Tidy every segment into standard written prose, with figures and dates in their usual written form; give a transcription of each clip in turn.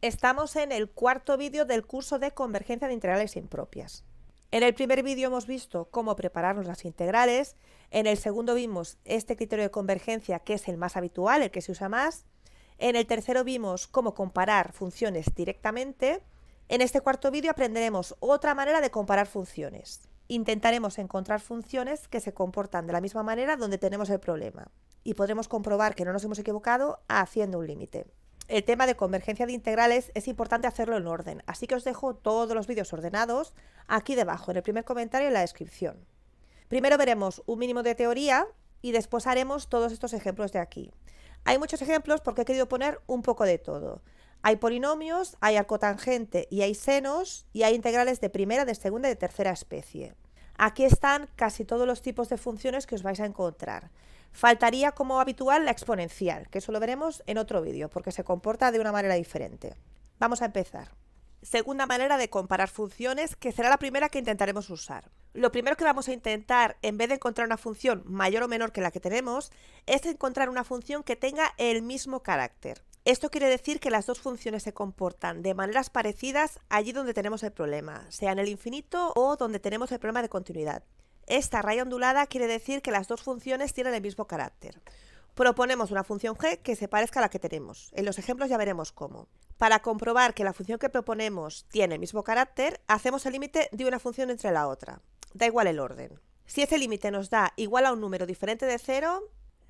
Estamos en el cuarto vídeo del curso de convergencia de integrales impropias. En el primer vídeo hemos visto cómo prepararnos las integrales, en el segundo vimos este criterio de convergencia que es el más habitual, el que se usa más, en el tercero vimos cómo comparar funciones directamente, en este cuarto vídeo aprenderemos otra manera de comparar funciones. Intentaremos encontrar funciones que se comportan de la misma manera donde tenemos el problema y podremos comprobar que no nos hemos equivocado haciendo un límite. El tema de convergencia de integrales es importante hacerlo en orden, así que os dejo todos los vídeos ordenados aquí debajo, en el primer comentario y en la descripción. Primero veremos un mínimo de teoría y después haremos todos estos ejemplos de aquí. Hay muchos ejemplos porque he querido poner un poco de todo. Hay polinomios, hay arcotangente y hay senos y hay integrales de primera, de segunda y de tercera especie. Aquí están casi todos los tipos de funciones que os vais a encontrar. Faltaría, como habitual, la exponencial, que eso lo veremos en otro vídeo, porque se comporta de una manera diferente. Vamos a empezar. Segunda manera de comparar funciones, que será la primera que intentaremos usar. Lo primero que vamos a intentar, en vez de encontrar una función mayor o menor que la que tenemos, es encontrar una función que tenga el mismo carácter. Esto quiere decir que las dos funciones se comportan de maneras parecidas allí donde tenemos el problema, sea en el infinito o donde tenemos el problema de continuidad. Esta raya ondulada quiere decir que las dos funciones tienen el mismo carácter. Proponemos una función g que se parezca a la que tenemos. En los ejemplos ya veremos cómo. Para comprobar que la función que proponemos tiene el mismo carácter, hacemos el límite de una función entre la otra. Da igual el orden. Si ese límite nos da igual a un número diferente de 0,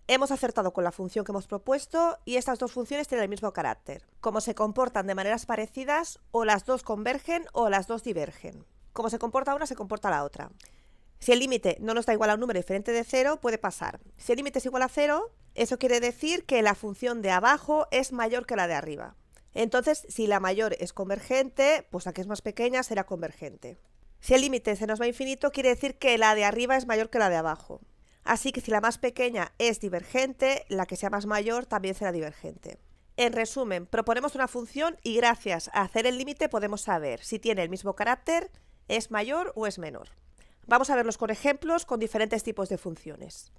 hemos acertado con la función que hemos propuesto y estas dos funciones tienen el mismo carácter. Como se comportan de maneras parecidas, o las dos convergen o las dos divergen. Como se comporta una, se comporta la otra. Si el límite no nos da igual a un número diferente de 0, puede pasar. Si el límite es igual a 0, eso quiere decir que la función de abajo es mayor que la de arriba. Entonces, si la mayor es convergente, pues la que es más pequeña será convergente. Si el límite se nos va a infinito, quiere decir que la de arriba es mayor que la de abajo. Así que si la más pequeña es divergente, la que sea más mayor también será divergente. En resumen, proponemos una función y gracias a hacer el límite podemos saber si tiene el mismo carácter, es mayor o es menor. Vamos a verlos con ejemplos con diferentes tipos de funciones.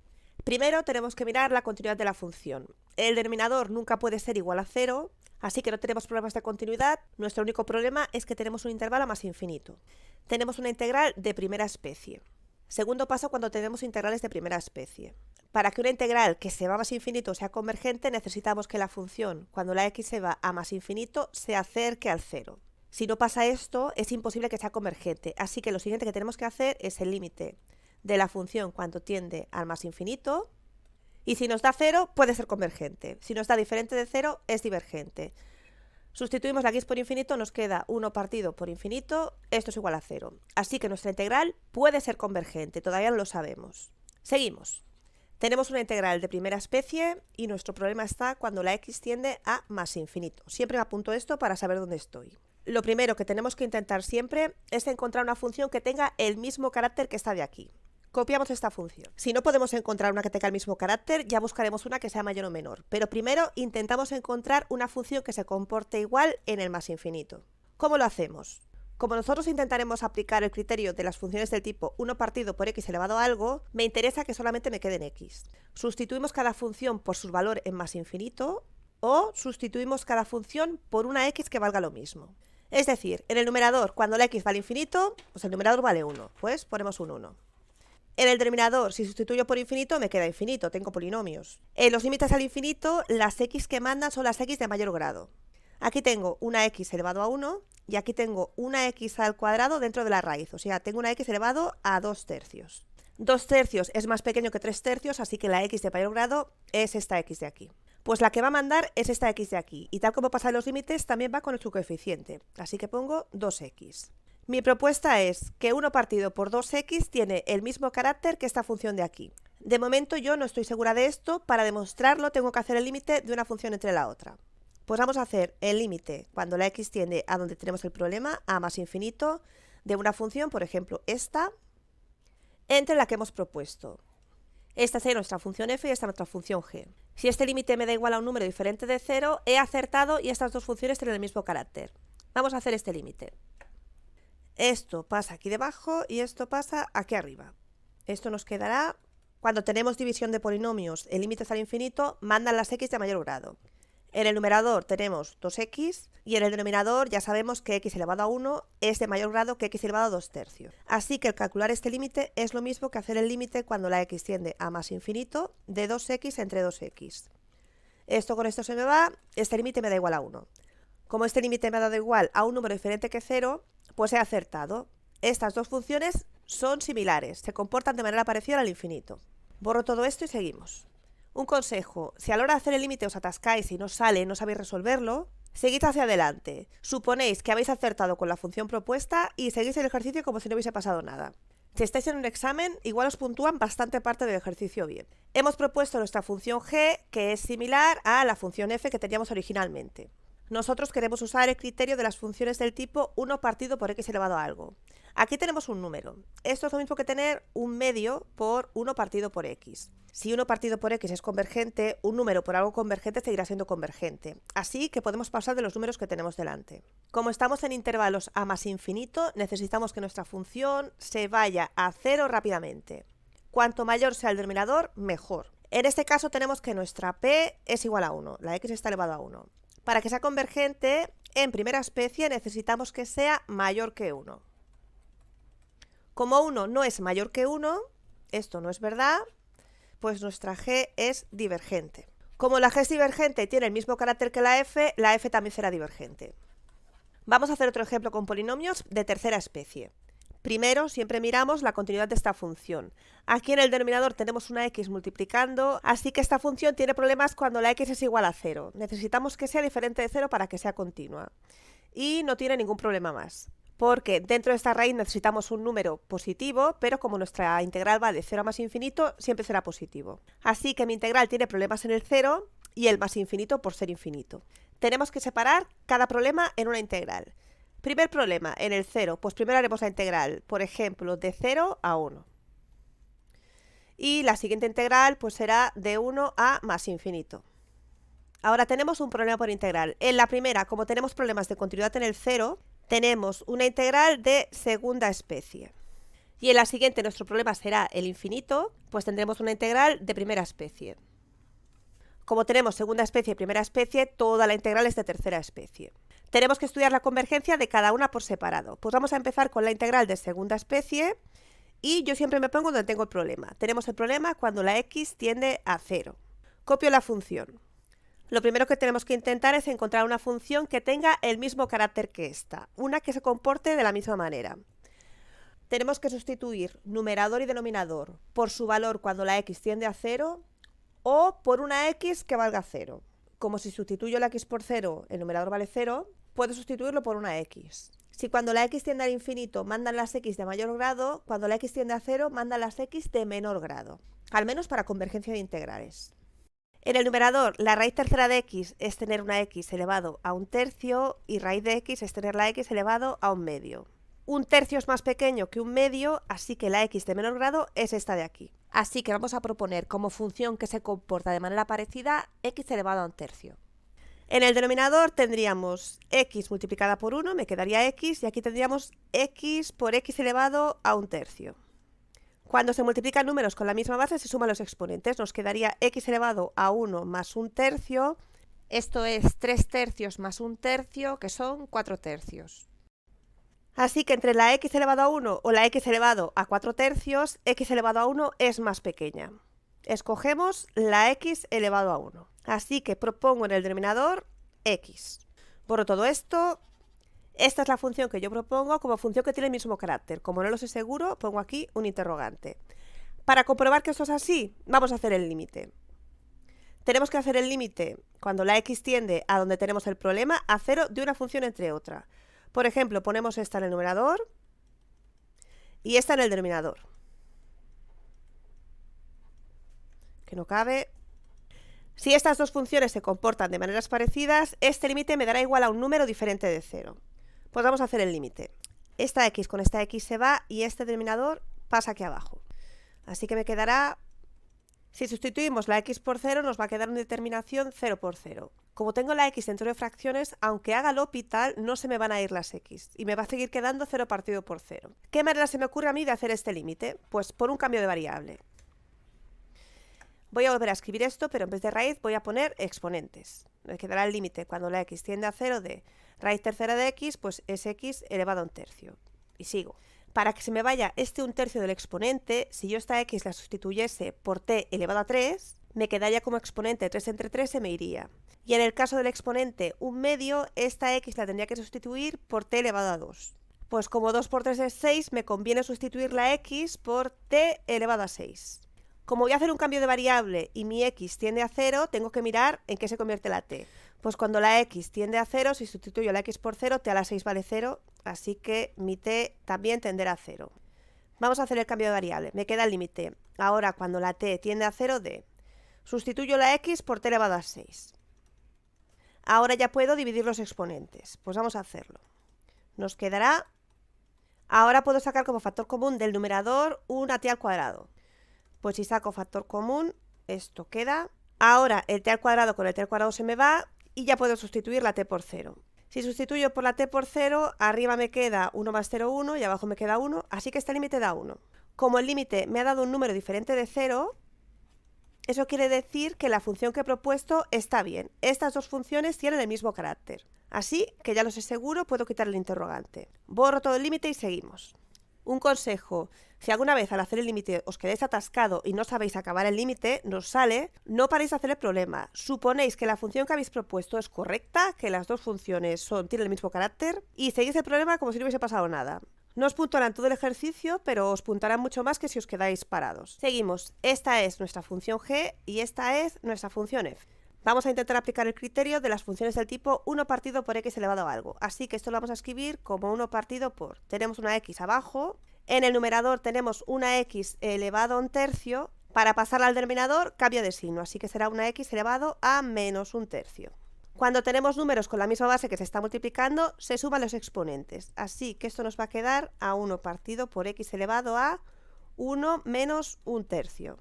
Primero tenemos que mirar la continuidad de la función. El denominador nunca puede ser igual a 0, así que no tenemos problemas de continuidad. Nuestro único problema es que tenemos un intervalo a más infinito. Tenemos una integral de primera especie. Segundo paso cuando tenemos integrales de primera especie. Para que una integral que se va a más infinito sea convergente, necesitamos que la función, cuando la x se va a más infinito, se acerque al 0. Si no pasa esto, es imposible que sea convergente, así que lo siguiente que tenemos que hacer es el límite de la función cuando tiende al más infinito, y si nos da 0, puede ser convergente. Si nos da diferente de 0, es divergente. Sustituimos la x por infinito, nos queda 1 partido por infinito, esto es igual a 0. Así que nuestra integral puede ser convergente, todavía no lo sabemos. Seguimos. Tenemos una integral de primera especie y nuestro problema está cuando la x tiende a más infinito. Siempre me apunto esto para saber dónde estoy. Lo primero que tenemos que intentar siempre es encontrar una función que tenga el mismo carácter que esta de aquí. Copiamos esta función. Si no podemos encontrar una que tenga el mismo carácter, ya buscaremos una que sea mayor o menor. Pero primero intentamos encontrar una función que se comporte igual en el más infinito. ¿Cómo lo hacemos? Como nosotros intentaremos aplicar el criterio de las funciones del tipo 1 partido por x elevado a algo, me interesa que solamente me quede en x. Sustituimos cada función por su valor en más infinito o sustituimos cada función por una x que valga lo mismo. Es decir, en el numerador, cuando la x vale infinito, pues el numerador vale 1, pues ponemos un 1. En el denominador, si sustituyo por infinito, me queda infinito, tengo polinomios. En los límites al infinito, las x que mandan son las x de mayor grado. Aquí tengo una x elevado a 1 y aquí tengo una x al cuadrado dentro de la raíz, o sea, tengo una x elevado a 2 tercios. 2 tercios es más pequeño que 3 tercios, así que la x de mayor grado es esta x de aquí. Pues la que va a mandar es esta x de aquí, y tal como pasa en los límites, también va con su coeficiente, así que pongo 2x. Mi propuesta es que 1 partido por 2x tiene el mismo carácter que esta función de aquí. De momento yo no estoy segura de esto, para demostrarlo tengo que hacer el límite de una función entre la otra. Pues vamos a hacer el límite cuando la x tiende a donde tenemos el problema, a más infinito, de una función, por ejemplo esta, entre la que hemos propuesto. Esta sería nuestra función f y esta nuestra función g. Si este límite me da igual a un número diferente de 0, he acertado y estas dos funciones tienen el mismo carácter. Vamos a hacer este límite. Esto pasa aquí debajo y esto pasa aquí arriba. Esto nos quedará, cuando tenemos división de polinomios, el límite es al infinito, mandan las x de mayor grado. En el numerador tenemos 2x y en el denominador ya sabemos que x elevado a 1 es de mayor grado que x elevado a 2 tercios. Así que el calcular este límite es lo mismo que hacer el límite cuando la x tiende a más infinito de 2x entre 2x. Esto con esto se me va, este límite me da igual a 1. Como este límite me ha dado igual a un número diferente que 0, pues he acertado. Estas dos funciones son similares, se comportan de manera parecida al infinito. Borro todo esto y seguimos. Un consejo, si a la hora de hacer el límite os atascáis y no sale, no sabéis resolverlo, seguid hacia adelante. Suponéis que habéis acertado con la función propuesta y seguís el ejercicio como si no hubiese pasado nada. Si estáis en un examen, igual os puntúan bastante parte del ejercicio bien. Hemos propuesto nuestra función g, que es similar a la función f que teníamos originalmente. Nosotros queremos usar el criterio de las funciones del tipo 1 partido por x elevado a algo. Aquí tenemos un número. Esto es lo mismo que tener un medio por 1 partido por x. Si 1 partido por x es convergente, un número por algo convergente seguirá siendo convergente. Así que podemos pasar de los números que tenemos delante. Como estamos en intervalos a más infinito, necesitamos que nuestra función se vaya a 0 rápidamente. Cuanto mayor sea el denominador, mejor. En este caso tenemos que nuestra p es igual a 1, la x está elevado a 1. Para que sea convergente, en primera especie necesitamos que sea mayor que 1. Como 1 no es mayor que 1, esto no es verdad, pues nuestra g es divergente. Como la g es divergente y tiene el mismo carácter que la f también será divergente. Vamos a hacer otro ejemplo con polinomios de tercera especie. Primero, siempre miramos la continuidad de esta función. Aquí en el denominador tenemos una x multiplicando, así que esta función tiene problemas cuando la x es igual a 0. Necesitamos que sea diferente de 0 para que sea continua. Y no tiene ningún problema más, porque dentro de esta raíz necesitamos un número positivo, pero como nuestra integral va de 0 a más infinito, siempre será positivo. Así que mi integral tiene problemas en el 0 y el más infinito por ser infinito. Tenemos que separar cada problema en una integral. Primer problema, en el 0, pues primero haremos la integral, por ejemplo, de 0 a 1. Y la siguiente integral pues será de 1 a más infinito. Ahora tenemos un problema por integral. En la primera, como tenemos problemas de continuidad en el 0, tenemos una integral de segunda especie. Y en la siguiente nuestro problema será el infinito, pues tendremos una integral de primera especie. Como tenemos segunda especie y primera especie, toda la integral es de tercera especie. Tenemos que estudiar la convergencia de cada una por separado. Pues vamos a empezar con la integral de segunda especie y yo siempre me pongo donde tengo el problema. Tenemos el problema cuando la x tiende a 0. Copio la función. Lo primero que tenemos que intentar es encontrar una función que tenga el mismo carácter que esta, una que se comporte de la misma manera. Tenemos que sustituir numerador y denominador por su valor cuando la x tiende a 0 o por una x que valga 0. Como si sustituyo la x por 0, el numerador vale 0, puedo sustituirlo por una x. Si cuando la x tiende al infinito mandan las x de mayor grado, cuando la x tiende a 0 mandan las x de menor grado, al menos para convergencia de integrales. En el numerador, la raíz tercera de x es tener una x elevado a un tercio y raíz de x es tener la x elevado a un medio. Un tercio es más pequeño que un medio, así que la x de menor grado es esta de aquí. Así que vamos a proponer como función que se comporta de manera parecida x elevado a un tercio. En el denominador tendríamos x multiplicada por 1, me quedaría x, y aquí tendríamos x por x elevado a un tercio. Cuando se multiplican números con la misma base se suman los exponentes, nos quedaría x elevado a 1 más un tercio, esto es 3 tercios más un tercio, que son 4 tercios. Así que entre la x elevado a 1 o la x elevado a 4 tercios, x elevado a 1 es más pequeña. Escogemos la x elevado a 1. Así que propongo en el denominador x. Borro todo esto. Esta es la función que yo propongo como función que tiene el mismo carácter. Como no lo sé seguro, pongo aquí un interrogante. Para comprobar que esto es así, vamos a hacer el límite. Tenemos que hacer el límite cuando la x tiende a donde tenemos el problema a 0 de una función entre otra. Por ejemplo, ponemos esta en el numerador y esta en el denominador. Que no cabe. Si estas dos funciones se comportan de maneras parecidas, este límite me dará igual a un número diferente de 0. Pues vamos a hacer el límite. Esta x con esta x se va y este denominador pasa aquí abajo. Así que me quedará... Si sustituimos la x por 0, nos va a quedar una determinación 0 por 0. Como tengo la x dentro de fracciones, aunque haga L'Hopital, no se me van a ir las x. Y me va a seguir quedando 0 partido por 0. ¿Qué manera se me ocurre a mí de hacer este límite? Pues por un cambio de variable. Voy a volver a escribir esto, pero en vez de raíz voy a poner exponentes. Me quedará el límite cuando la x tiende a 0 de raíz tercera de x, pues es x elevado a un tercio. Y sigo. Para que se me vaya este un tercio del exponente, si yo esta x la sustituyese por t elevado a 3, me quedaría como exponente 3 entre 3 se me iría. Y en el caso del exponente 1/2, esta x la tendría que sustituir por t elevado a 2. Pues como 2 por 3 es 6, me conviene sustituir la x por t elevado a 6. Como voy a hacer un cambio de variable y mi x tiende a 0, tengo que mirar en qué se convierte la t. Pues cuando la x tiende a 0, si sustituyo la x por 0, t a la 6 vale 0, así que mi t también tenderá a 0. Vamos a hacer el cambio de variable, me queda el límite. Ahora cuando la t tiende a 0 de, sustituyo la x por t elevado a 6. Ahora ya puedo dividir los exponentes, pues vamos a hacerlo. Nos quedará, ahora puedo sacar como factor común del numerador una t al cuadrado. Pues si saco factor común, esto queda. Ahora el t al cuadrado con el t al cuadrado se me va y ya puedo sustituir la t por 0. Si sustituyo por la t por 0, arriba me queda 1 más 0, 1 y abajo me queda 1, así que este límite da 1. Como el límite me ha dado un número diferente de 0, eso quiere decir que la función que he propuesto está bien. Estas dos funciones tienen el mismo carácter. Así que ya lo sé seguro, puedo quitar el interrogante. Borro todo el límite y seguimos. Un consejo, si alguna vez al hacer el límite os quedáis atascado y no sabéis acabar el límite, nos sale, no paréis a hacer el problema. Suponéis que la función que habéis propuesto es correcta, que las dos funciones tienen el mismo carácter y seguís el problema como si no hubiese pasado nada. No os puntuarán todo el ejercicio, pero os puntuarán mucho más que si os quedáis parados. Seguimos. Esta es nuestra función g y esta es nuestra función f. Vamos a intentar aplicar el criterio de las funciones del tipo 1 partido por x elevado a algo. Así que esto lo vamos a escribir como 1 partido por. Tenemos una x abajo. En el numerador tenemos una x elevado a un tercio. Para pasarla al denominador cambia de signo. Así que será una x elevado a menos un tercio. Cuando tenemos números con la misma base que se está multiplicando, se suman los exponentes. Así que esto nos va a quedar a 1 partido por x elevado a 1 menos un tercio.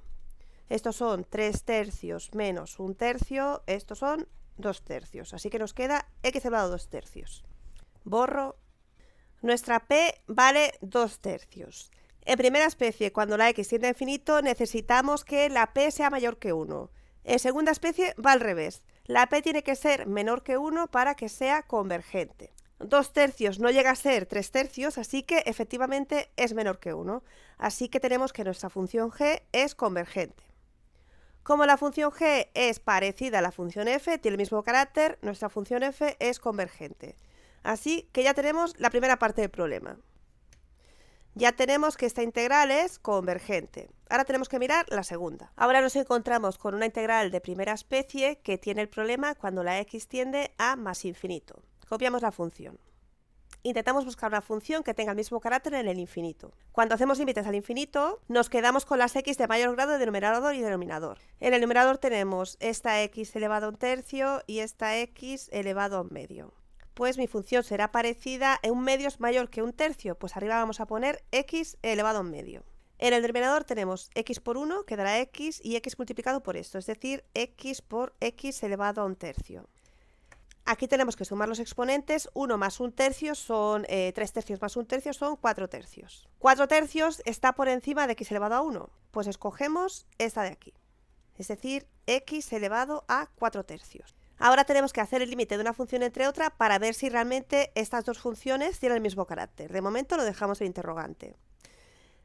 Estos son 3 tercios menos un tercio, estos son 2 tercios. Así que nos queda x elevado a 2 tercios. Borro. Nuestra p vale 2 tercios. En primera especie, cuando la x tiende a infinito, necesitamos que la p sea mayor que 1. En segunda especie va al revés. La p tiene que ser menor que 1 para que sea convergente. 2 tercios no llega a ser 3 tercios, así que efectivamente es menor que 1. Así que tenemos que nuestra función g es convergente. Como la función g es parecida a la función f, tiene el mismo carácter, nuestra función f es convergente. Así que ya tenemos la primera parte del problema. Ya tenemos que esta integral es convergente. Ahora tenemos que mirar la segunda. Ahora nos encontramos con una integral de primera especie que tiene el problema cuando la x tiende a más infinito. Copiamos la función. Intentamos buscar una función que tenga el mismo carácter en el infinito. Cuando hacemos límites al infinito, nos quedamos con las x de mayor grado de numerador y denominador. En el numerador tenemos esta x elevado a un tercio y esta x elevado a un medio. Pues mi función será parecida, un medio es mayor que un tercio, pues arriba vamos a poner x elevado a un medio. En el denominador tenemos x por 1, que dará x, y x multiplicado por esto, es decir, x por x elevado a un tercio. Aquí tenemos que sumar los exponentes, 1 más un tercio son 3 tercios más un tercio son 4 tercios. 4 tercios está por encima de x elevado a 1, pues escogemos esta de aquí, es decir, x elevado a 4 tercios. Ahora tenemos que hacer el límite de una función entre otra para ver si realmente estas dos funciones tienen el mismo carácter. De momento lo dejamos en interrogante.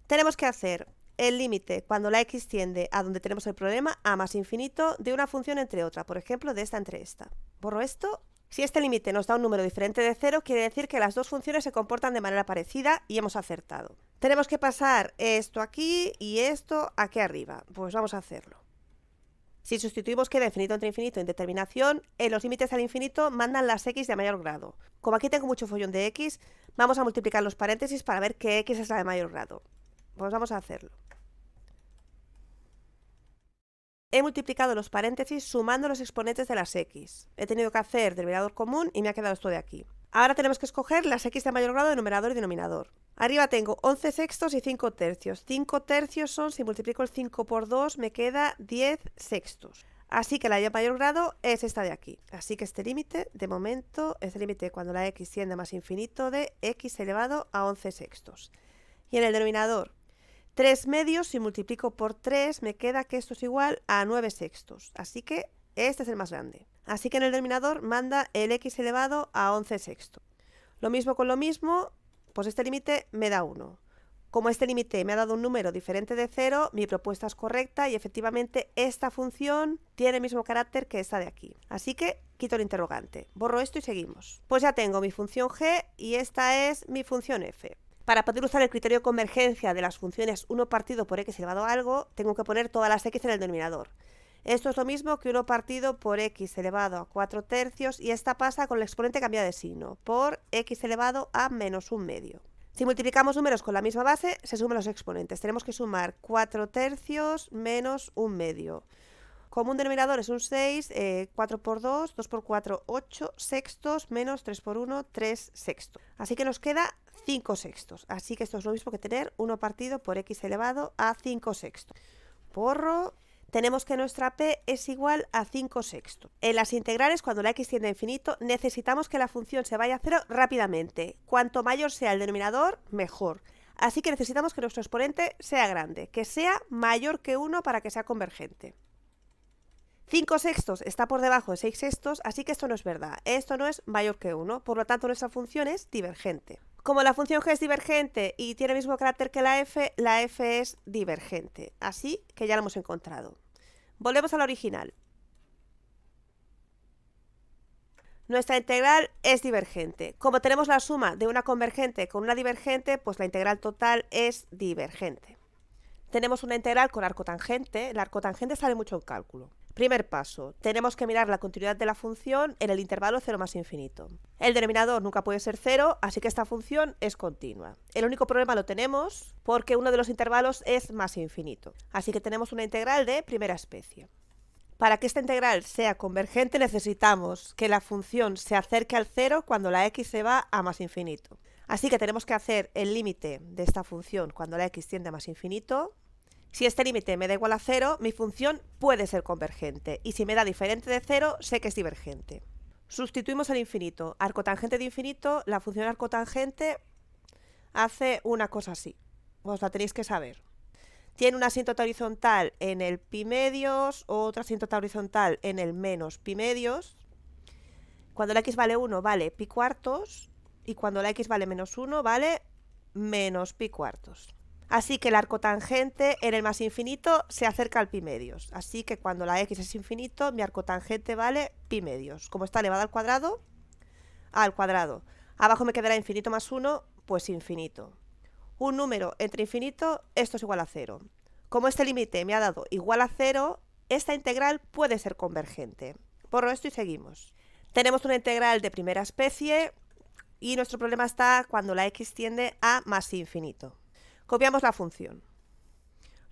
Tenemos que hacer el límite cuando la x tiende a donde tenemos el problema, a más infinito, de una función entre otra, por ejemplo, de esta entre esta. Borro esto. Si este límite nos da un número diferente de 0, quiere decir que las dos funciones se comportan de manera parecida y hemos acertado. Tenemos que pasar esto aquí y esto aquí arriba. Pues vamos a hacerlo. Si sustituimos queda infinito entre infinito en determinación, en los límites al infinito mandan las x de mayor grado. Como aquí tengo mucho follón de x, vamos a multiplicar los paréntesis para ver qué x es la de mayor grado. Pues vamos a hacerlo. He multiplicado los paréntesis sumando los exponentes de las x. He tenido que hacer denominador común y me ha quedado esto de aquí. Ahora tenemos que escoger las x de mayor grado de numerador y denominador. Arriba tengo 11 sextos y 5 tercios. 5 tercios son, si multiplico el 5 por 2, me queda 10 sextos. Así que la de mayor grado es esta de aquí. Así que este límite, de momento, es el límite cuando la x tiende a más infinito de x elevado a 11 sextos. Y en el denominador 3 medios, si multiplico por 3, me queda que esto es igual a 9 sextos. Así que este es el más grande. Así que en el denominador manda el x elevado a 11 sextos. Lo mismo con lo mismo, pues este límite me da 1. Como este límite me ha dado un número diferente de 0, mi propuesta es correcta y efectivamente esta función tiene el mismo carácter que esta de aquí. Así que quito el interrogante, borro esto y seguimos. Pues ya tengo mi función g y esta es mi función f. Para poder usar el criterio de convergencia de las funciones 1 partido por x elevado a algo, tengo que poner todas las x en el denominador. Esto es lo mismo que 1 partido por x elevado a 4 tercios y esta pasa con el exponente cambiado de signo, por x elevado a menos 1 medio. Si multiplicamos números con la misma base, se suman los exponentes. Tenemos que sumar 4 tercios menos 1 medio. Como un denominador es un 6, 4 por 2, 2 por 4, 8 sextos, menos 3 por 1, 3 sextos. Así que nos queda 5 sextos. Así que esto es lo mismo que tener 1 partido por x elevado a 5 sextos. Borro. Tenemos que nuestra p es igual a 5 sextos. En las integrales, cuando la x tiende a infinito, necesitamos que la función se vaya a 0 rápidamente. Cuanto mayor sea el denominador, mejor. Así que necesitamos que nuestro exponente sea grande, que sea mayor que 1 para que sea convergente. 5 sextos está por debajo de 6 sextos, así que esto no es verdad. Esto no es mayor que 1, por lo tanto nuestra función es divergente. Como la función g es divergente y tiene el mismo carácter que la f es divergente. Así que ya lo hemos encontrado. Volvemos a la original. Nuestra integral es divergente. Como tenemos la suma de una convergente con una divergente, pues la integral total es divergente. Tenemos una integral con arco tangente. El arco tangente sale mucho en cálculo. Primer paso, tenemos que mirar la continuidad de la función en el intervalo 0 más infinito. El denominador nunca puede ser 0, así que esta función es continua. El único problema lo tenemos porque uno de los intervalos es más infinito. Así que tenemos una integral de primera especie. Para que esta integral sea convergente necesitamos que la función se acerque al 0 cuando la x se va a más infinito. Así que tenemos que hacer el límite de esta función cuando la x tiende a más infinito. Si este límite me da igual a 0, mi función puede ser convergente. Y si me da diferente de 0, sé que es divergente. Sustituimos el infinito. Arcotangente de infinito, la función arcotangente hace una cosa así. Os la tenéis que saber. Tiene una asíntota horizontal en el pi medios, otra asíntota horizontal en el menos pi medios. Cuando la x vale 1 vale pi cuartos y cuando la x vale menos 1 vale menos pi cuartos. Así que el arcotangente en el más infinito se acerca al pi medios. Así que cuando la x es infinito, mi arcotangente vale pi medios. Como está elevado al cuadrado. Abajo me quedará infinito más 1, pues infinito. Un número entre infinito, esto es igual a 0. Como este límite me ha dado igual a 0, esta integral puede ser convergente. Borro esto y seguimos. Tenemos una integral de primera especie y nuestro problema está cuando la x tiende a más infinito. Copiamos la función.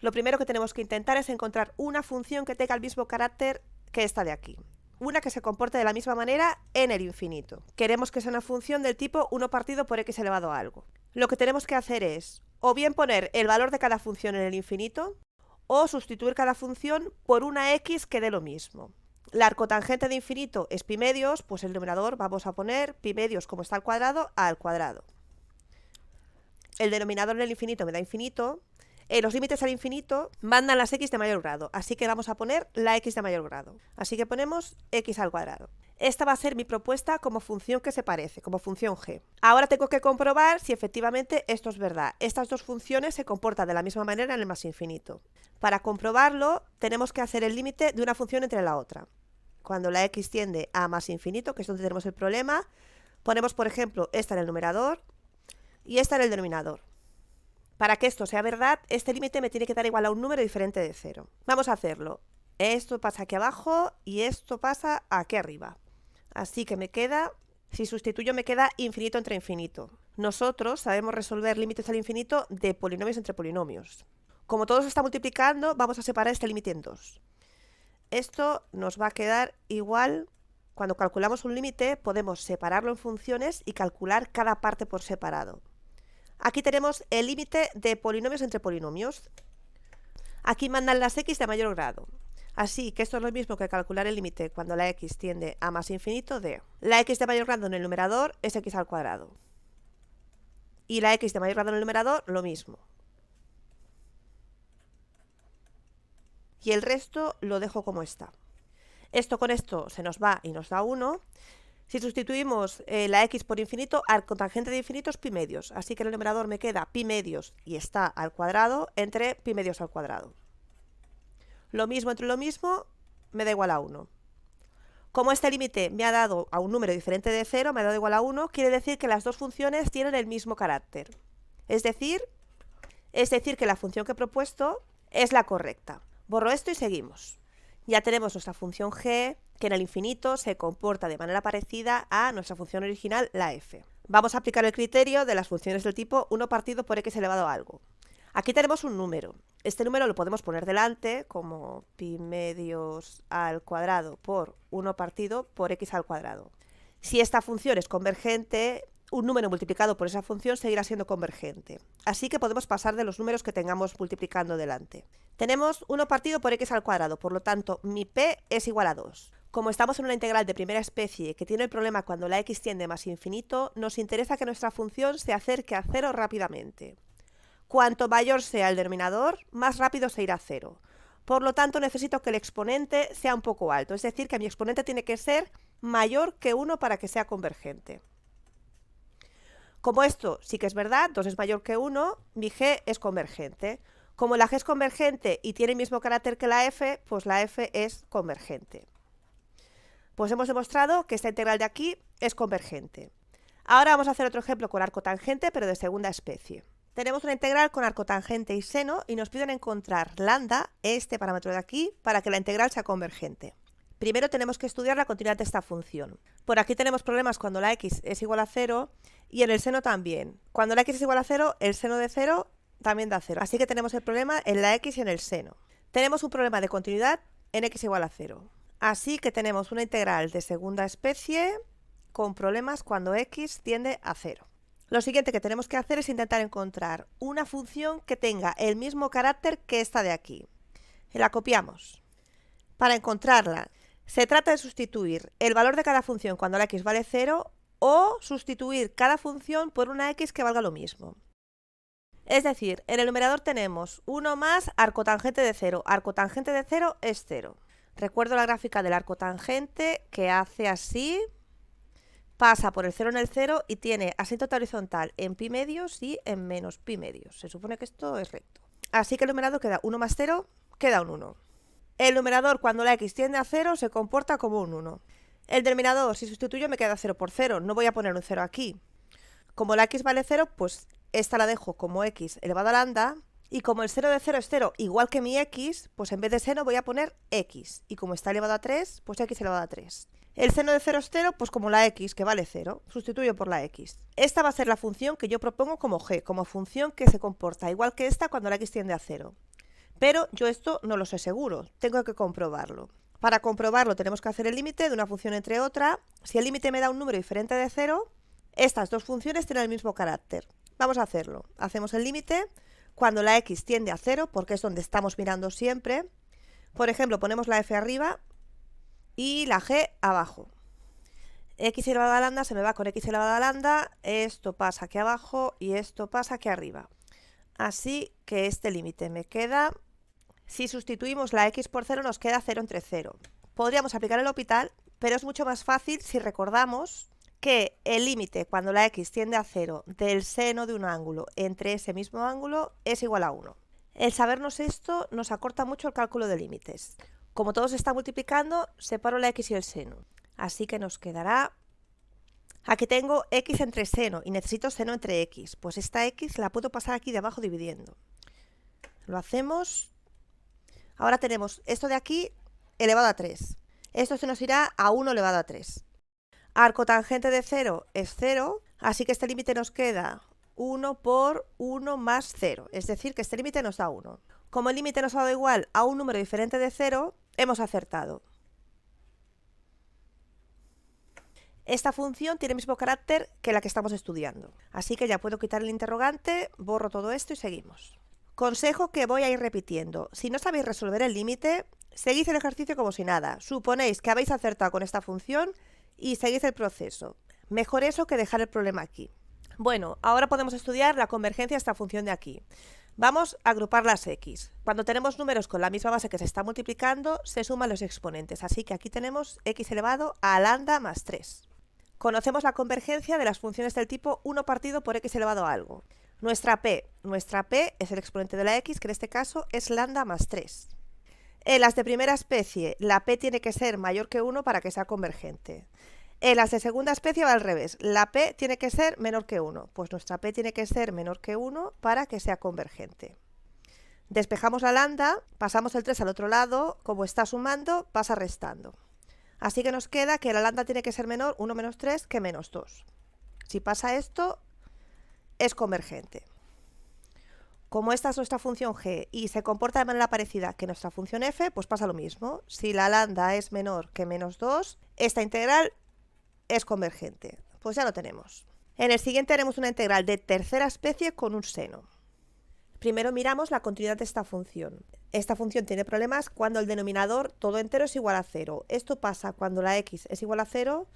Lo primero que tenemos que intentar es encontrar una función que tenga el mismo carácter que esta de aquí. Una que se comporte de la misma manera en el infinito. Queremos que sea una función del tipo 1 partido por x elevado a algo. Lo que tenemos que hacer es o bien poner el valor de cada función en el infinito o sustituir cada función por una x que dé lo mismo. La arcotangente de infinito es pi medios, pues el numerador vamos a poner pi medios como está al cuadrado. El denominador en el infinito me da infinito. Los límites al infinito mandan las x de mayor grado, así que vamos a poner la x de mayor grado. Así que ponemos x al cuadrado. Esta va a ser mi propuesta como función que se parece, como función g. Ahora tengo que comprobar si efectivamente esto es verdad. Estas dos funciones se comportan de la misma manera en el más infinito. Para comprobarlo, tenemos que hacer el límite de una función entre la otra. Cuando la x tiende a más infinito, que es donde tenemos el problema, ponemos, por ejemplo, esta en el numerador y esta en el denominador. Para que esto sea verdad, este límite me tiene que dar igual a un número diferente de 0. Vamos a hacerlo. Esto pasa aquí abajo y esto pasa aquí arriba. Así que me queda, si sustituyo me queda infinito entre infinito. Nosotros sabemos resolver límites al infinito de polinomios entre polinomios. Como todo se está multiplicando, vamos a separar este límite en dos. Esto nos va a quedar igual. Cuando calculamos un límite, podemos separarlo en funciones y calcular cada parte por separado. Aquí tenemos el límite de polinomios entre polinomios. Aquí mandan las x de mayor grado. Así que esto es lo mismo que calcular el límite cuando la x tiende a más infinito de la x de mayor grado en el numerador es x al cuadrado. Y la x de mayor grado en el numerador, lo mismo. y el resto lo dejo como está. Esto con esto se nos va y nos da 1. Si sustituimos la x por infinito, arcotangente de infinito es pi medios. Así que en el numerador me queda pi medios y está al cuadrado entre pi medios al cuadrado. Lo mismo entre lo mismo, me da igual a 1. Como este límite me ha dado a un número diferente de 0, me ha dado igual a 1, quiere decir que las dos funciones tienen el mismo carácter. Es decir que la función que he propuesto es la correcta. Borro esto y seguimos. Ya tenemos nuestra función g, que en el infinito se comporta de manera parecida a nuestra función original, la f. Vamos a aplicar el criterio de las funciones del tipo 1 partido por x elevado a algo. Aquí tenemos un número. Este número lo podemos poner delante como pi medios al cuadrado por 1 partido por x al cuadrado. Si esta función es convergente, un número multiplicado por esa función seguirá siendo convergente. Así que podemos pasar de los números que tengamos multiplicando delante. Tenemos 1 partido por x al cuadrado, por lo tanto mi p es igual a 2. Como estamos en una integral de primera especie que tiene el problema cuando la x tiende más infinito, nos interesa que nuestra función se acerque a 0 rápidamente. Cuanto mayor sea el denominador, más rápido se irá a 0. Por lo tanto, necesito que el exponente sea un poco alto, es decir, que mi exponente tiene que ser mayor que 1 para que sea convergente. Como esto sí que es verdad, 2 es mayor que 1, mi g es convergente. Como la g es convergente y tiene el mismo carácter que la f, pues la f es convergente. Pues hemos demostrado que esta integral de aquí es convergente. Ahora vamos a hacer otro ejemplo con arcotangente, pero de segunda especie. Tenemos una integral con arcotangente y seno y nos piden encontrar lambda, este parámetro de aquí, para que la integral sea convergente. Primero tenemos que estudiar la continuidad de esta función. Por aquí tenemos problemas cuando la x es igual a 0 y en el seno también. Cuando la x es igual a 0, el seno de 0 también da 0. Así que tenemos el problema en la x y en el seno. Tenemos un problema de continuidad en x igual a 0. Así que tenemos una integral de segunda especie con problemas cuando x tiende a 0. Lo siguiente que tenemos que hacer es intentar encontrar una función que tenga el mismo carácter que esta de aquí. La copiamos. Para encontrarla, se trata de sustituir el valor de cada función cuando la x vale 0 o sustituir cada función por una x que valga lo mismo. Es decir, en el numerador tenemos 1 más arcotangente de 0. Arcotangente de 0 es 0. Recuerdo la gráfica del arcotangente que hace así. Pasa por el 0 en el 0 y tiene asíntota horizontal en pi medios y en menos pi medios. Se supone que esto es recto. Así que el numerador queda 1 más 0, queda un 1. El numerador cuando la x tiende a 0 se comporta como un 1. El denominador, si sustituyo, me queda 0 por 0. No voy a poner un 0 aquí. Como la x vale 0, pues esta la dejo como x elevado a lambda. Y como el seno de 0 es 0, igual que mi x, pues en vez de seno voy a poner x. Y como está elevado a 3, pues x elevado a 3. El seno de 0 es 0, pues como la x, que vale 0, sustituyo por la x. Esta va a ser la función que yo propongo como g, como función que se comporta igual que esta cuando la x tiende a 0. Pero yo esto no lo sé seguro, tengo que comprobarlo. Para comprobarlo tenemos que hacer el límite de una función entre otra. Si el límite me da un número diferente de 0, estas dos funciones tienen el mismo carácter. Vamos a hacerlo. Hacemos el límite cuando la x tiende a 0, porque es donde estamos mirando siempre. Por ejemplo, ponemos la f arriba y la g abajo. X elevado a lambda se me va con x elevado a lambda, esto pasa aquí abajo y esto pasa aquí arriba. Así que este límite me queda, si sustituimos la x por 0 nos queda 0 entre 0. Podríamos aplicar el hospital, pero es mucho más fácil si recordamos que el límite cuando la x tiende a 0 del seno de un ángulo entre ese mismo ángulo es igual a 1. El sabernos esto nos acorta mucho el cálculo de límites. Como todo se está multiplicando, separo la x y el seno. Así que nos quedará... Aquí tengo x entre seno y necesito seno entre x. Pues esta x la puedo pasar aquí de abajo dividiendo. Lo hacemos. Ahora tenemos esto de aquí elevado a 3. Esto se nos irá a 1 elevado a 3. Arcotangente de 0 es 0, así que este límite nos queda 1 por 1 más 0. Es decir, que este límite nos da 1. Como el límite nos ha dado igual a un número diferente de 0, hemos acertado. Esta función tiene el mismo carácter que la que estamos estudiando. Así que ya puedo quitar el interrogante, borro todo esto y seguimos. Consejo que voy a ir repitiendo. Si no sabéis resolver el límite, seguid el ejercicio como si nada. Suponéis que habéis acertado con esta función y seguid el proceso. Mejor eso que dejar el problema aquí. Bueno, ahora podemos estudiar la convergencia de esta función de aquí. Vamos a agrupar las x. Cuando tenemos números con la misma base que se está multiplicando, se suman los exponentes. Así que aquí tenemos x elevado a lambda más 3. Conocemos la convergencia de las funciones del tipo 1 partido por x elevado a algo. Nuestra p es el exponente de la x, que en este caso es lambda más 3. En las de primera especie, la p tiene que ser mayor que 1 para que sea convergente. En las de segunda especie va al revés, la p tiene que ser menor que 1, pues nuestra p tiene que ser menor que 1 para que sea convergente. Despejamos la lambda, pasamos el 3 al otro lado, como está sumando, pasa restando. Así que nos queda que la lambda tiene que ser menor 1 menos 3 que menos 2. Si pasa esto, es convergente. Como esta es nuestra función g y se comporta de manera parecida que nuestra función f, pues pasa lo mismo. Si la lambda es menor que menos 2, esta integral es convergente. Pues ya lo tenemos. En el siguiente haremos una integral de tercera especie con un seno. Primero miramos la continuidad de esta función. Esta función tiene problemas cuando el denominador todo entero es igual a 0. Esto pasa cuando la x es igual a 0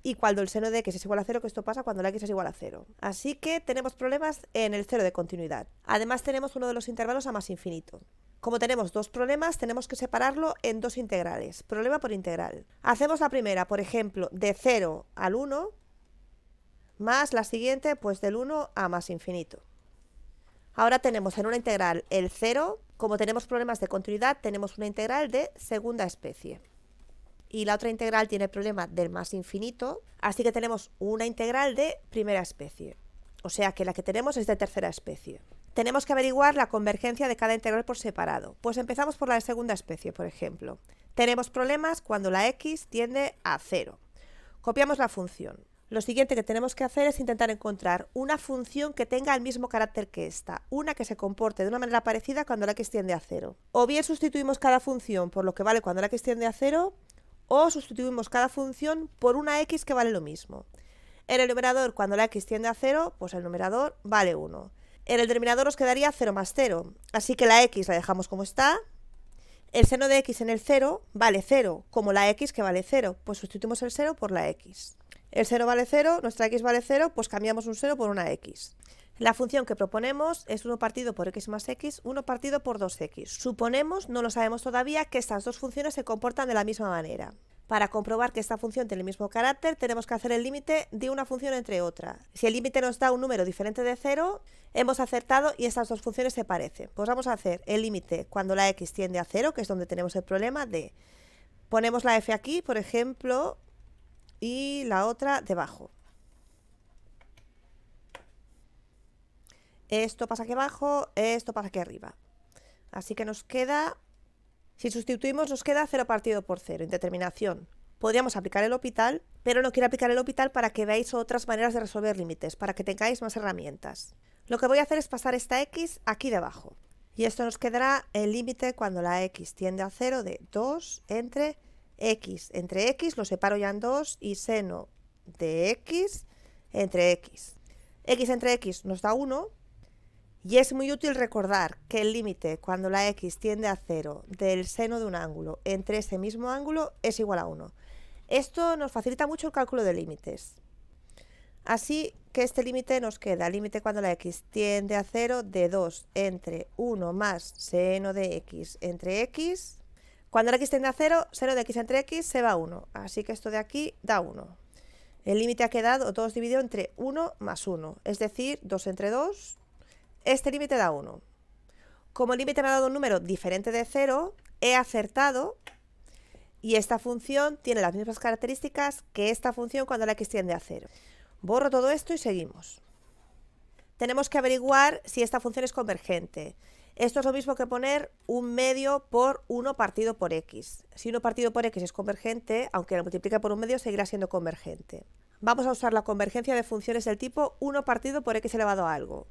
y cuando el seno de x es igual a 0, que esto pasa cuando la x es igual a 0. Así que tenemos problemas en el cero de continuidad. Además tenemos uno de los intervalos a más infinito. Como tenemos dos problemas, tenemos que separarlo en dos integrales, problema por integral. Hacemos la primera, por ejemplo, de 0 al 1, más la siguiente, pues del 1 a más infinito. Ahora tenemos en una integral el 0, como tenemos problemas de continuidad, tenemos una integral de segunda especie. Y la otra integral tiene el problema del más infinito, así que tenemos una integral de primera especie. O sea que la que tenemos es de tercera especie. Tenemos que averiguar la convergencia de cada integral por separado. Pues empezamos por la de segunda especie, por ejemplo. Tenemos problemas cuando la x tiende a 0. Copiamos la función. Lo siguiente que tenemos que hacer es intentar encontrar una función que tenga el mismo carácter que esta, una que se comporte de una manera parecida cuando la x tiende a 0. O bien sustituimos cada función por lo que vale cuando la x tiende a 0, o sustituimos cada función por una x que vale lo mismo. En el numerador, cuando la x tiende a 0, pues el numerador vale 1. En el denominador nos quedaría 0 más 0, así que la x la dejamos como está. El seno de x en el 0 vale 0, como la x que vale 0, pues sustituimos el 0 por la x. El 0 vale 0, nuestra x vale 0, pues cambiamos un 0 por una x. La función que proponemos es 1 partido por x más x, 1 partido por 2x. Suponemos, no lo sabemos todavía, que estas dos funciones se comportan de la misma manera. Para comprobar que esta función tiene el mismo carácter, tenemos que hacer el límite de una función entre otra. Si el límite nos da un número diferente de 0, hemos acertado y estas dos funciones se parecen. Pues vamos a hacer el límite cuando la x tiende a 0, que es donde tenemos el problema de... Ponemos la f aquí, por ejemplo, y la otra debajo. Esto pasa aquí abajo, esto pasa aquí arriba. Así que nos queda... Si sustituimos nos queda 0 partido por 0, indeterminación. Podríamos aplicar el L'Hopital, pero no quiero aplicar el L'Hopital para que veáis otras maneras de resolver límites, para que tengáis más herramientas. Lo que voy a hacer es pasar esta x aquí debajo. Y esto nos quedará el límite cuando la x tiende a 0 de 2 entre x. Entre x lo separo ya en 2 y seno de x entre x. X entre x nos da 1. Y es muy útil recordar que el límite cuando la x tiende a 0 del seno de un ángulo entre ese mismo ángulo es igual a 1. Esto nos facilita mucho el cálculo de límites. Así que este límite nos queda, límite cuando la x tiende a 0 de 2 entre 1 más seno de x entre x. Cuando la x tiende a 0, seno de x entre x se va a 1. Así que esto de aquí da 1. El límite ha quedado 2 dividido entre 1 más 1, es decir, 2 entre 2. Este límite da 1. Como el límite me ha dado un número diferente de 0, he acertado y esta función tiene las mismas características que esta función cuando la x tiende a 0. Borro todo esto y seguimos. Tenemos que averiguar si esta función es convergente. Esto es lo mismo que poner un medio por 1 partido por x. Si 1 partido por x es convergente, aunque lo multiplique por un medio, seguirá siendo convergente. Vamos a usar la convergencia de funciones del tipo 1 partido por x elevado a algo.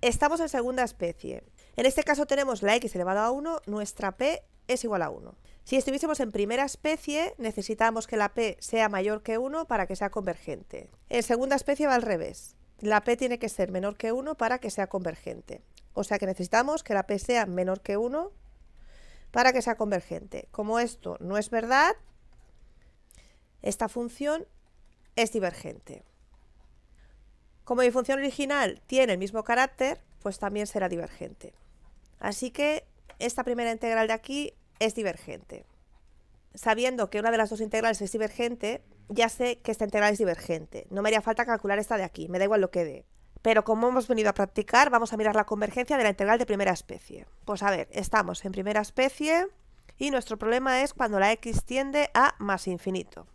Estamos en segunda especie. En este caso tenemos la x elevado a 1, nuestra p es igual a 1. Si estuviésemos en primera especie, necesitamos que la p sea mayor que 1 para que sea convergente. En segunda especie va al revés. La p tiene que ser menor que 1 para que sea convergente. O sea que necesitamos que la p sea menor que 1 para que sea convergente. Como esto no es verdad, esta función es divergente. Como mi función original tiene el mismo carácter, pues también será divergente. Así que esta primera integral de aquí es divergente. Sabiendo que una de las dos integrales es divergente, ya sé que esta integral es divergente. No me haría falta calcular esta de aquí, me da igual lo que dé. Pero como hemos venido a practicar, vamos a mirar la convergencia de la integral de primera especie. Pues a ver, estamos en primera especie y nuestro problema es cuando la x tiende a más infinito.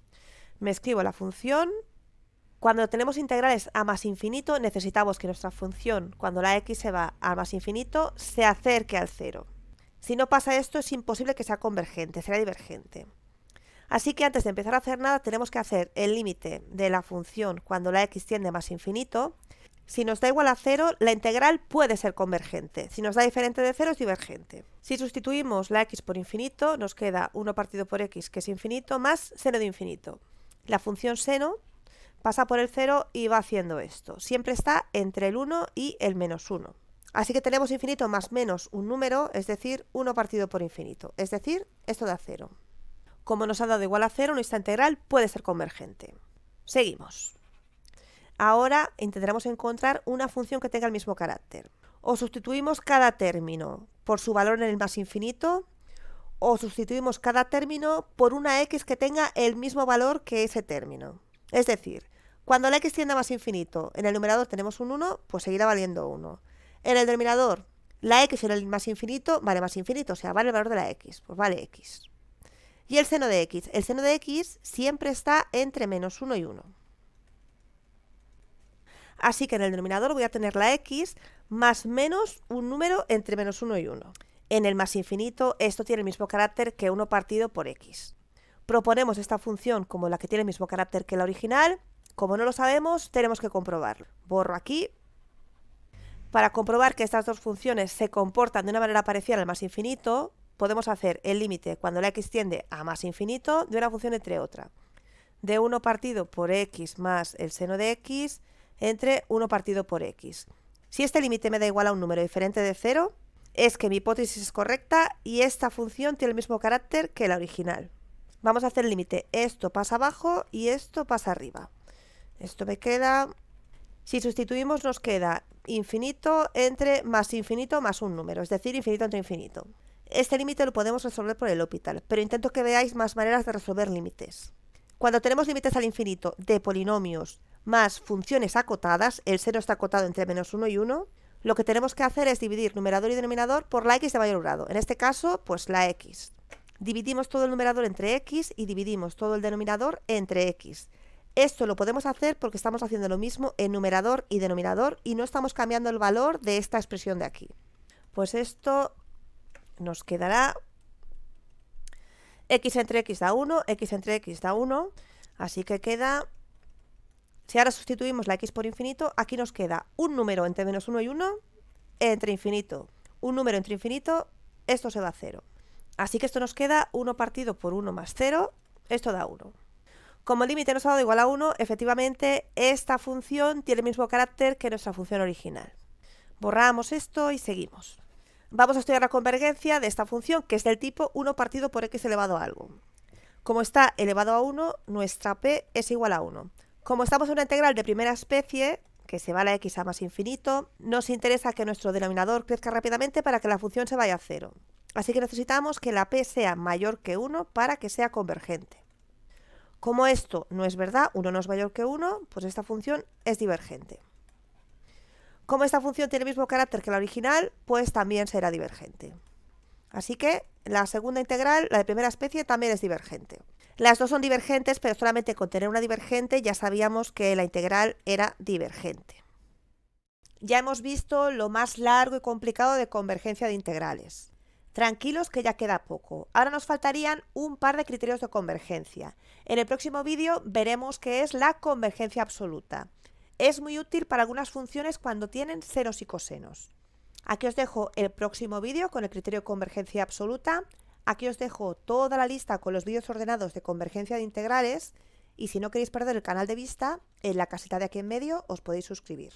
Me escribo la función. Cuando tenemos integrales a más infinito, necesitamos que nuestra función, cuando la x se va a más infinito, se acerque al cero. Si no pasa esto, es imposible que sea convergente, será divergente. Así que antes de empezar a hacer nada, tenemos que hacer el límite de la función cuando la x tiende a más infinito. Si nos da igual a 0, la integral puede ser convergente. Si nos da diferente de 0, es divergente. Si sustituimos la x por infinito, nos queda 1 partido por x, que es infinito, más seno de infinito. La función seno pasa por el 0 y va haciendo esto. Siempre está entre el 1 y el menos 1. Así que tenemos infinito más menos un número, es decir, 1 partido por infinito. Es decir, esto da 0. Como nos ha dado igual a 0, nuestra integral puede ser convergente. Seguimos. Ahora intentaremos encontrar una función que tenga el mismo carácter. O sustituimos cada término por su valor en el más infinito, o sustituimos cada término por una x que tenga el mismo valor que ese término. Es decir, cuando la x tiende a más infinito, en el numerador tenemos un 1, pues seguirá valiendo 1. En el denominador, la x en el más infinito vale más infinito, o sea, vale el valor de la x, pues vale x. Y el seno de x siempre está entre menos 1 y 1. Así que en el denominador voy a tener la x más menos un número entre menos 1 y 1. En el más infinito, esto tiene el mismo carácter que 1 partido por x. Proponemos esta función como la que tiene el mismo carácter que la original. Como no lo sabemos, tenemos que comprobarlo. Borro aquí. Para comprobar que estas dos funciones se comportan de una manera parecida al más infinito, podemos hacer el límite cuando la x tiende a más infinito de una función entre otra. De 1 partido por x más el seno de x entre 1 partido por x. Si este límite me da igual a un número diferente de 0, es que mi hipótesis es correcta y esta función tiene el mismo carácter que la original. Vamos a hacer el límite. Esto pasa abajo y esto pasa arriba. Esto me queda... Si sustituimos nos queda infinito entre más infinito más un número, es decir, infinito entre infinito. Este límite lo podemos resolver por el L'Hopital, pero intento que veáis más maneras de resolver límites. Cuando tenemos límites al infinito de polinomios más funciones acotadas, el seno está acotado entre menos 1 y 1, lo que tenemos que hacer es dividir numerador y denominador por la x de mayor grado. En este caso, pues la x. Dividimos todo el numerador entre x y dividimos todo el denominador entre x. Esto lo podemos hacer porque estamos haciendo lo mismo en numerador y denominador y no estamos cambiando el valor de esta expresión de aquí. Pues esto nos quedará x entre x da 1, x entre x da 1, así que queda... Si ahora sustituimos la x por infinito, aquí nos queda un número entre menos 1 y 1 entre infinito. Un número entre infinito, esto se va a 0. Así que esto nos queda 1 partido por 1 más 0, esto da 1. Como el límite nos ha dado igual a 1, efectivamente esta función tiene el mismo carácter que nuestra función original. Borramos esto y seguimos. Vamos a estudiar la convergencia de esta función, que es del tipo 1 partido por x elevado a algo. Como está elevado a 1, nuestra p es igual a 1. Como estamos en una integral de primera especie, que se va a la x a más infinito, nos interesa que nuestro denominador crezca rápidamente para que la función se vaya a 0. Así que necesitamos que la p sea mayor que 1 para que sea convergente. Como esto no es verdad, 1 no es mayor que 1, pues esta función es divergente. Como esta función tiene el mismo carácter que la original, pues también será divergente. Así que la segunda integral, la de primera especie, también es divergente. Las dos son divergentes, pero solamente con tener una divergente ya sabíamos que la integral era divergente. Ya hemos visto lo más largo y complicado de convergencia de integrales. Tranquilos que ya queda poco. Ahora nos faltarían un par de criterios de convergencia. En el próximo vídeo veremos qué es la convergencia absoluta. Es muy útil para algunas funciones cuando tienen senos y cosenos. Aquí os dejo el próximo vídeo con el criterio de convergencia absoluta. Aquí os dejo toda la lista con los vídeos ordenados de convergencia de integrales. Y si no queréis perder el canal de vista, en la casita de aquí en medio os podéis suscribir.